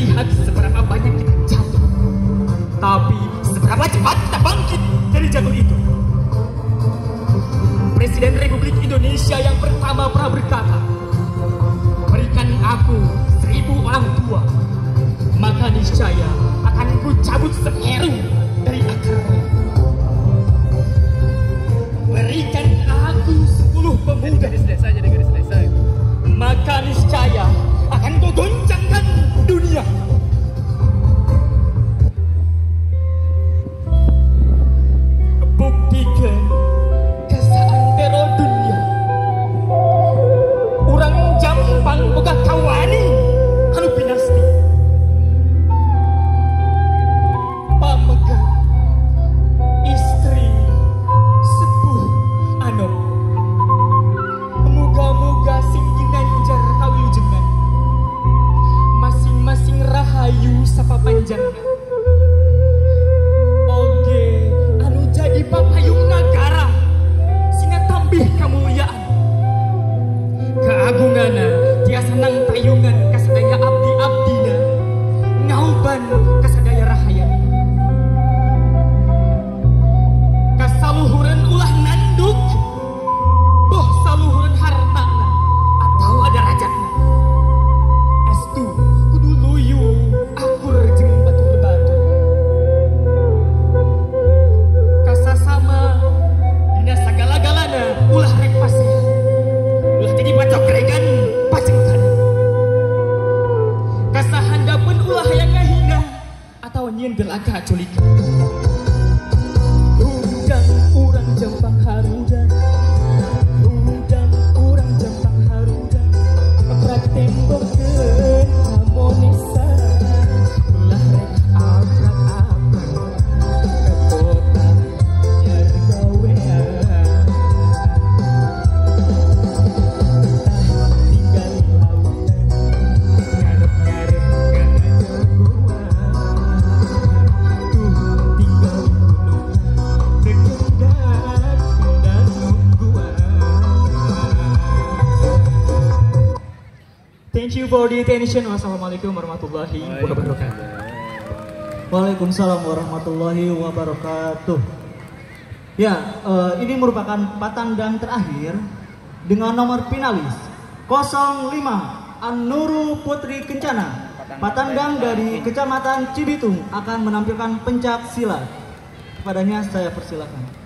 lihat seberapa banyak kita jatuh, tapi seberapa cepat kita bangkit dari jatuh itu. Presiden Republik Indonesia yang pertama pernah berkata, berikan aku 1000 orang tua, maka niscaya akan kucabut semeru dari akarnya. Berikan aku 10 pemuda, maka niscaya akan kugoncangkan dunia. Buktikan kesaantero dunia. Urang Jampang boga kawani anu pinasti. Pamegat istri sepuh anom. Muga-muga sing ginanjar kawilujengan. Masing-masing rahayu sapapanjangna. Oge anu jadi papayung nagara sina tambih kamuliaan. Keagungana tiasa nang tayungan kasadaya abdi-abdina, ngauban kasadaya rahayana. Kasaluhuran ulah nanduk, boh saluhuran hartana atau ada rajatna. Estu kudu luyu akur jeung batur-batur. Kasasama dina sagala-galana ulah rek pasea. Ulah jadi bacok regan pacengkan. Kasahandapeun ulah hayang ngahina atau nyieun gelaga culikan. Udang urang Jampang harudan, udang urang Jampang harudan, prak tembokkeun harmonisa, ulah rek abrak-abrak ke kota nyar gawean. Tinggali lautan, ngarep-ngarep gajah buah. Tuh tinggal gunungan, dekendak nungguan. Thank you for the attention. Wassalamualaikum warahmatullahi wabarakatuh. Waalaikumsalam warahmatullahi wabarakatuh. Ya, ini merupakan patandang terakhir dengan nomor finalis 05 An-Nuru Putri Kencana. Patandang dari Kecamatan Cibitung akan menampilkan pencak silat. Kepadanya saya persilakan.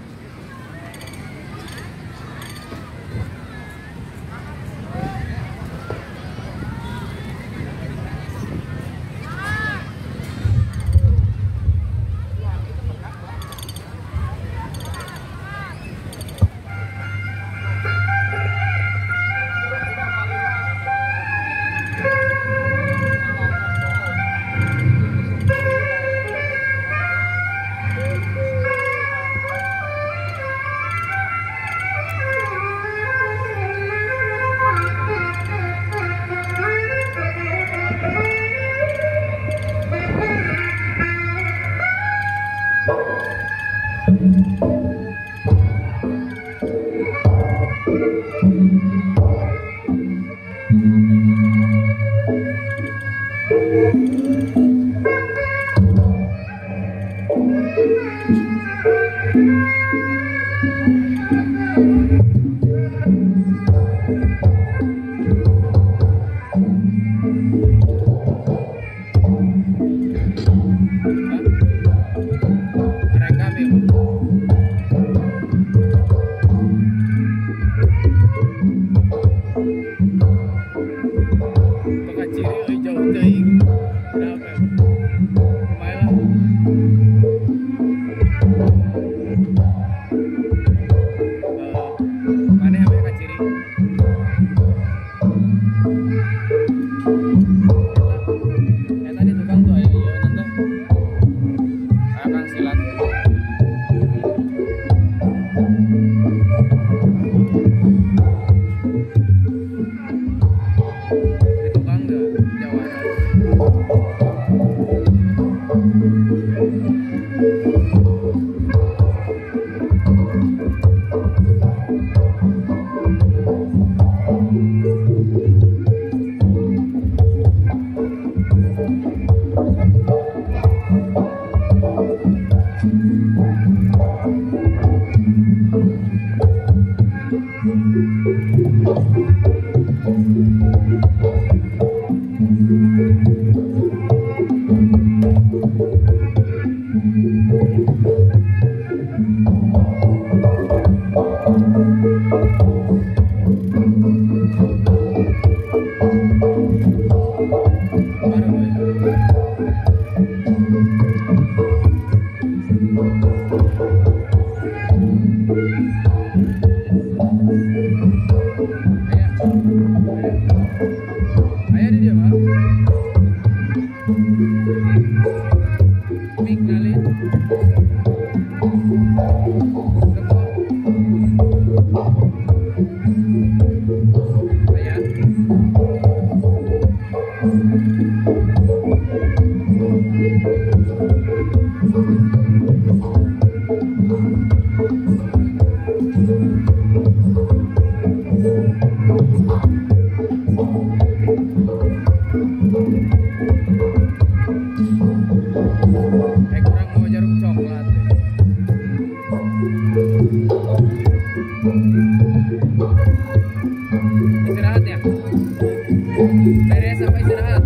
Beres sampai istirahat.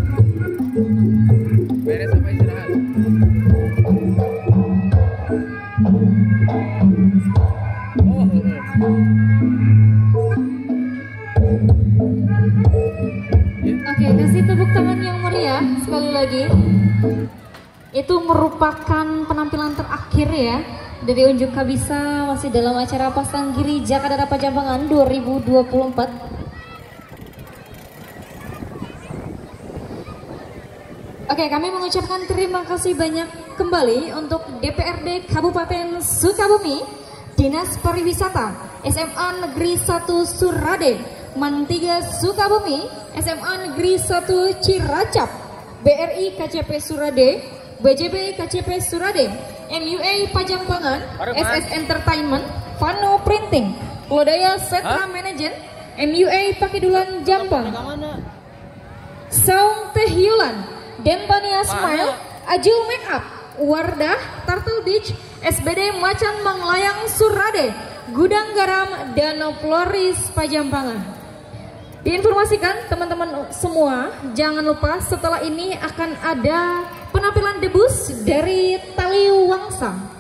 Beres sampai istirahat. Oke, kasih tepuk tangan yang meriah sekali lagi. Itu merupakan penampilan terakhir ya dari unjuk Kabisa masih dalam acara Pasanggiri Jakarta Pajambangan 2024. Oke, kami mengucapkan terima kasih banyak kembali untuk DPRD Kabupaten Sukabumi, Dinas Pariwisata, SMA Negeri 1 Surade, MAN 3 Sukabumi, SMA Negeri 1 Ciracap, BRI KCP Surade, BJB KCP Surade, MUA Pajambangan, SS Entertainment, Fano Printing, Lodaya Setra Managen, MUA Pakidulan Jampang, Saung Teh Yulan, Dempania Smile, Ajul Makeup, Wardah, Turtle Beach, SBD Macan Manglayang Surade, Gudang Garam, Danau Floris Pajambangan. Diinformasikan teman-teman semua, jangan lupa setelah ini akan ada penampilan debus dari Tali Wangsa.